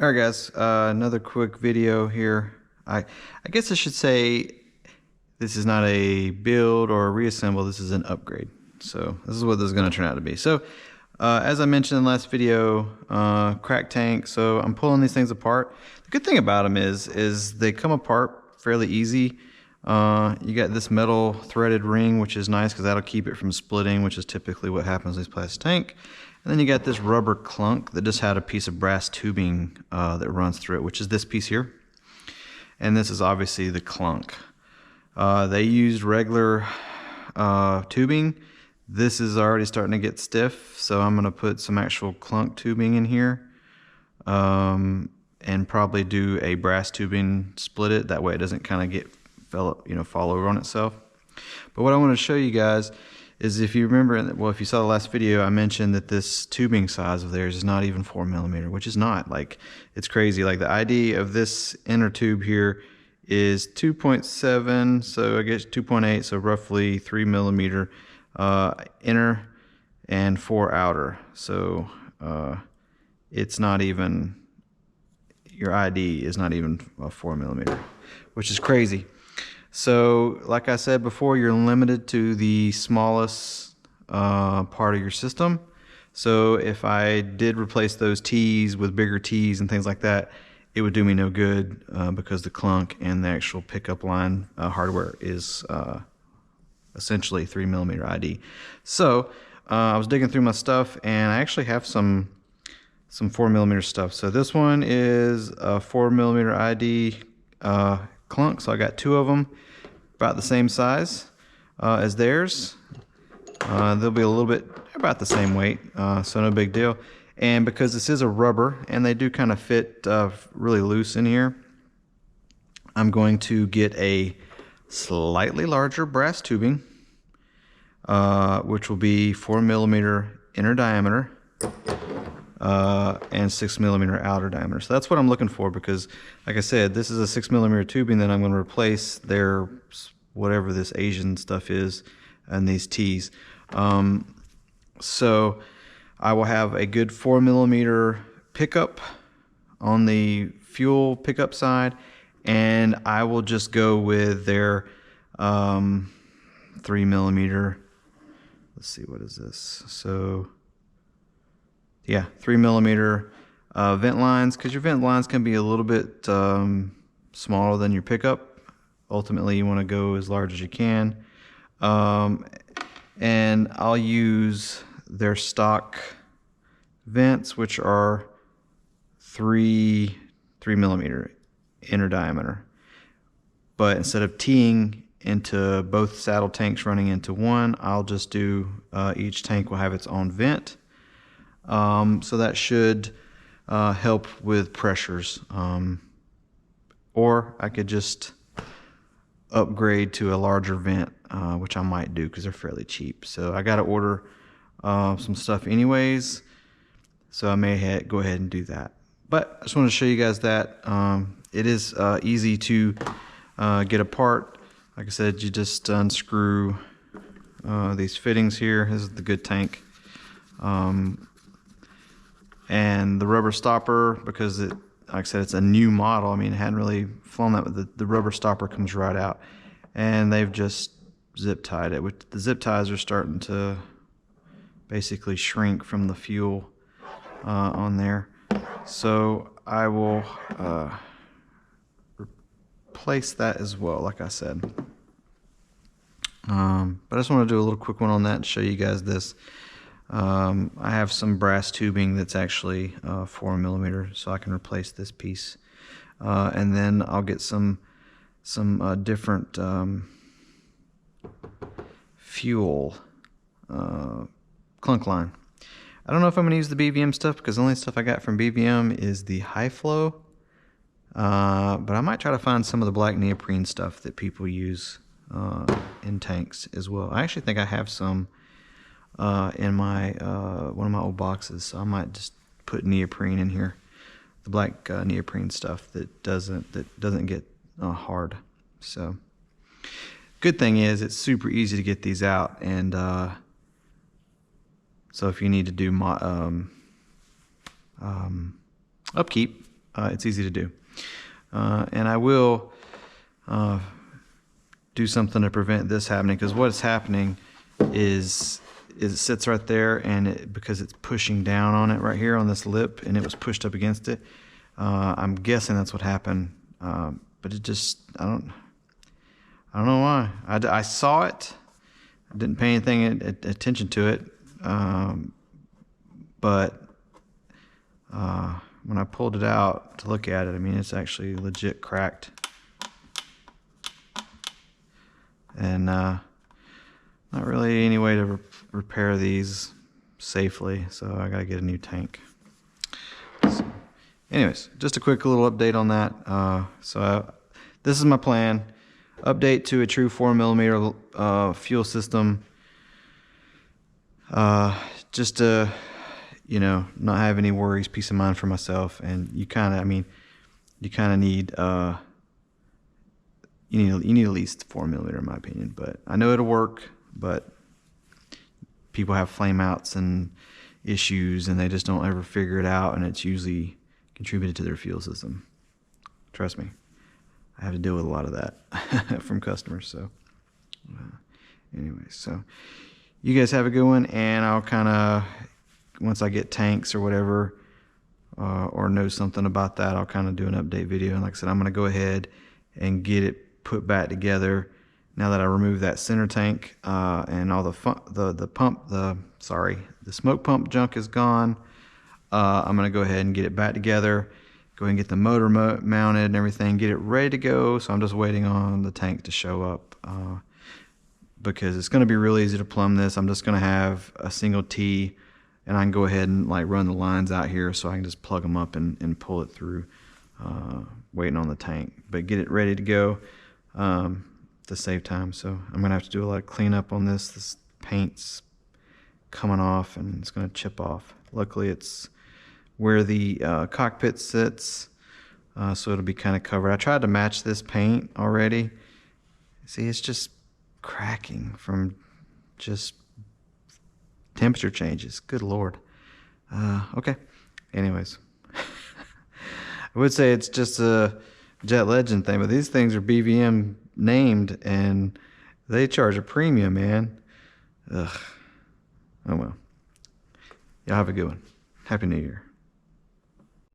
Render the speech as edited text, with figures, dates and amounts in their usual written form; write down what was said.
Alright guys, another quick video here. I guess I should say this is not a build or a reassemble, this is an upgrade. So this is what this is going to turn out to be. So as I mentioned in the last video, cracked tank, so I'm pulling these things apart. The good thing about them is they come apart fairly easy. You got this metal threaded ring, which is nice because that'll keep it from splitting, which is typically what happens in this plastic tank. And then you got this rubber clunk that just had a piece of brass tubing that runs through it, which is this piece here. And this is obviously the clunk. They used regular tubing. This is already starting to get stiff, so I'm going to put some actual clunk tubing in here and probably do a brass tubing, split it. That way it doesn't kind of get fall over on itself. But what I want to show you guys is, if you remember, well, if you saw the last video, I mentioned that this tubing size of theirs is not even 4mm, which is not, like, it's crazy. Like, the ID of this inner tube here is 2.7, so I guess 2.8, so roughly 3mm inner and 4 outer. So it's not even, your ID is not even 4mm, which is crazy. So, like I said before, you're limited to the smallest part of your system. So if I did replace those T's with bigger T's and things like that, it would do me no good because the clunk and the actual pickup line hardware is essentially 3mm ID. So I was digging through my stuff, and I actually have some 4mm stuff. So this one is a 4mm ID clunk, so I got 2 of them, about the same size as theirs. They'll be a little bit about the same weight, so no big deal. And because this is a rubber and they do kind of fit really loose in here, I'm going to get a slightly larger brass tubing, which will be 4mm inner diameter and 6mm outer diameter. So that's what I'm looking for, because like I said, this is a 6mm tubing that I'm going to replace their whatever this Asian stuff is and these T's. So I will have a good 4mm pickup on the fuel pickup side, and I will just go with their 3mm. Let's see, what is this? So yeah, 3mm vent lines, because your vent lines can be a little bit smaller than your pickup. Ultimately, you want to go as large as you can. And I'll use their stock vents, which are 3mm inner diameter. But instead of teeing into both saddle tanks running into one, I'll just do each tank will have its own vent. So that should help with pressures. Or I could just upgrade to a larger vent, which I might do because they're fairly cheap. So I got to order some stuff anyways, so I may go ahead and do that. But I just want to show you guys that it is easy to get apart. Like I said, you just unscrew these fittings here. This is the good tank. And the rubber stopper, because it, like I said, it's a new model. I mean, it hadn't really flown that, but the rubber stopper comes right out. And they've just zip tied it. The zip ties are starting to basically shrink from the fuel on there. So I will replace that as well, like I said. But I just want to do a little quick one on that and show you guys this. I have some brass tubing that's actually 4mm, so I can replace this piece. And then I'll get some different fuel clunk line. I don't know if I'm going to use the BVM stuff, because the only stuff I got from BVM is the high flow. But I might try to find some of the black neoprene stuff that people use in tanks as well. I actually think I have some in my one of my old boxes, so I might just put neoprene in here, the black neoprene stuff that doesn't get hard. So good thing is it's super easy to get these out, and so if you need to do upkeep, it's easy to do. And I will do something to prevent this happening, because what's happening is it sits right there, and because it's pushing down on it right here on this lip, and it was pushed up against it. I'm guessing that's what happened, but it just, I don't know why. I saw it, I didn't pay anything attention to it, but when I pulled it out to look at it, I mean, it's actually legit cracked. And not really any way to repair these safely, so I gotta get a new tank. So, anyways, just a quick little update on that. This is my plan: update to a true 4mm fuel system, just to, you know, not have any worries, peace of mind for myself. And you kind of need you need at least 4mm in my opinion. But I know it'll work, but people have flameouts and issues, and they just don't ever figure it out, and it's usually contributed to their fuel system. Trust me, I have to deal with a lot of that from customers. So anyway, so you guys have a good one, and I'll kind of, once I get tanks or whatever, or know something about that, I'll kind of do an update video. And like I said, I'm going to go ahead and get it put back together now that I removed that center tank, and all the smoke pump junk is gone. I'm going to go ahead and get it back together, go ahead and get the motor mounted and everything, get it ready to go. So I'm just waiting on the tank to show up, because it's going to be real easy to plumb this. I'm just going to have a single T, and I can go ahead and like run the lines out here, so I can just plug them up and pull it through, waiting on the tank. But get it ready to go to save time. So I'm gonna have to do a lot of cleanup on this. This paint's coming off, and it's gonna chip off. Luckily, it's where the cockpit sits, so it'll be kind of covered. I tried to match this paint already. See, it's just cracking from just temperature changes. Good Lord. Okay. Anyways, I would say it's just a Jet Legend thing, but these things are BVM named, and they charge a premium, man. Ugh. Oh well. Y'all have a good one. Happy New Year.